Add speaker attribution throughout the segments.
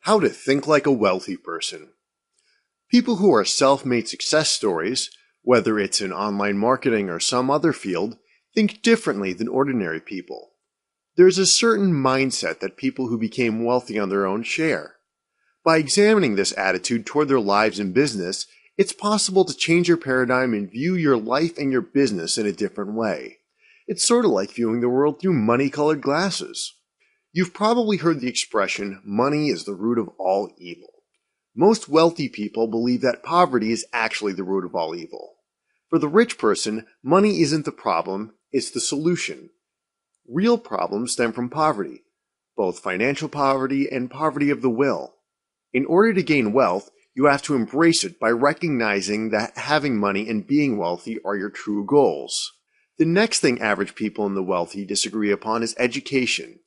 Speaker 1: How to think like a wealthy person. People who are self-made success stories, whether it's in online marketing or some other field, think differently than ordinary people. There's a certain mindset that people who became wealthy on their own share. By examining this attitude toward their lives and business, it's possible to change your paradigm and view your life and your business in a different way. It's sort of like viewing the world through money-colored glasses. You've probably heard the expression, money is the root of all evil. Most wealthy people believe that poverty is actually the root of all evil. For the rich person, money isn't the problem, it's the solution. Real problems stem from poverty, both financial poverty and poverty of the will. In order to gain wealth, you have to embrace it by recognizing that having money and being wealthy are your true goals. The next thing average people and the wealthy disagree upon is education.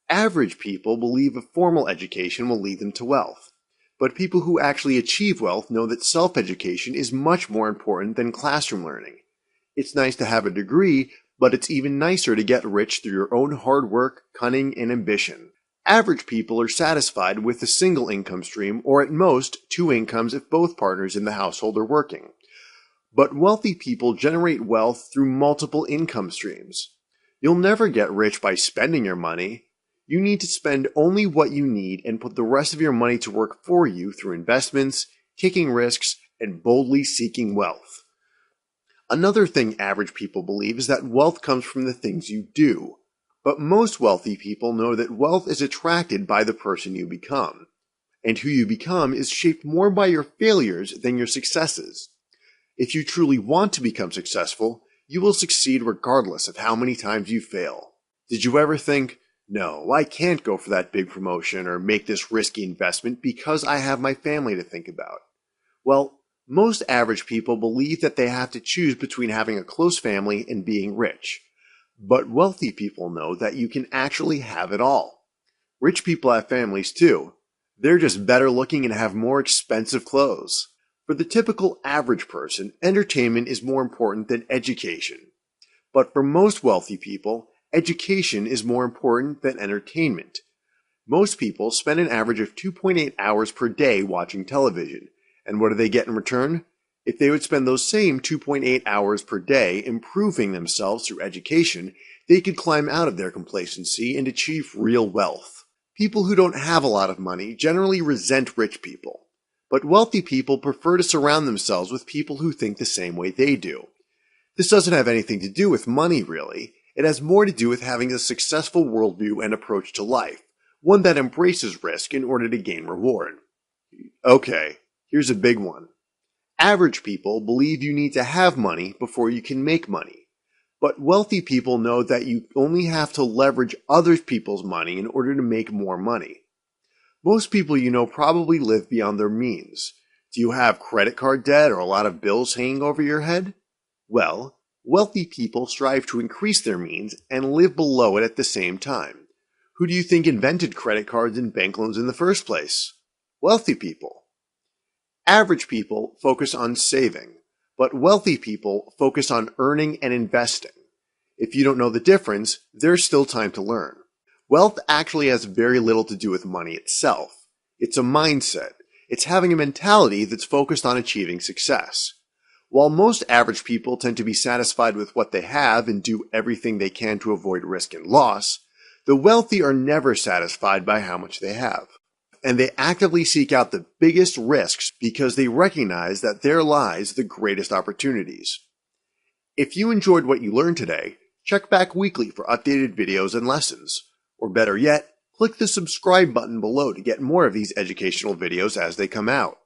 Speaker 1: Average people believe a formal education will lead them to wealth. But people who actually achieve wealth know that self-education is much more important than classroom learning. It's nice to have a degree, but it's even nicer to get rich through your own hard work, cunning, and ambition. Average people are satisfied with a single income stream, or at most, 2 incomes if both partners in the household are working. But wealthy people generate wealth through multiple income streams. You'll never get rich by spending your money. You need to spend only what you need and put the rest of your money to work for you through investments, taking risks, and boldly seeking wealth. Another thing average people believe is that wealth comes from the things you do. But most wealthy people know that wealth is attracted by the person you become. And who you become is shaped more by your failures than your successes. If you truly want to become successful, you will succeed regardless of how many times you fail. Did you ever think, no, I can't go for that big promotion or make this risky investment because I have my family to think about? Well, most average people believe that they have to choose between having a close family and being rich. But wealthy people know that you can actually have it all. Rich people have families too. They're just better looking and have more expensive clothes. For the typical average person, entertainment is more important than education. But for most wealthy people, education is more important than entertainment. Most people spend an average of 2.8 hours per day watching television. And what do they get in return? If they would spend those same 2.8 hours per day improving themselves through education, they could climb out of their complacency and achieve real wealth. People who don't have a lot of money generally resent rich people. But wealthy people prefer to surround themselves with people who think the same way they do. This doesn't have anything to do with money, really. It has more to do with having a successful worldview and approach to life, one that embraces risk in order to gain reward. Okay, here's a big one. Average people believe you need to have money before you can make money. But wealthy people know that you only have to leverage other people's money in order to make more money. Most people you know probably live beyond their means. Do you have credit card debt or a lot of bills hanging over your head? Well, wealthy people strive to increase their means and live below it at the same time. Who do you think invented credit cards and bank loans in the first place? Wealthy people. Average people focus on saving, but wealthy people focus on earning and investing. If you don't know the difference, there's still time to learn. Wealth actually has very little to do with money itself. It's a mindset. It's having a mentality that's focused on achieving success. While most average people tend to be satisfied with what they have and do everything they can to avoid risk and loss, the wealthy are never satisfied by how much they have. And they actively seek out the biggest risks because they recognize that there lies the greatest opportunities. If you enjoyed what you learned today, check back weekly for updated videos and lessons. Or better yet, click the subscribe button below to get more of these educational videos as they come out.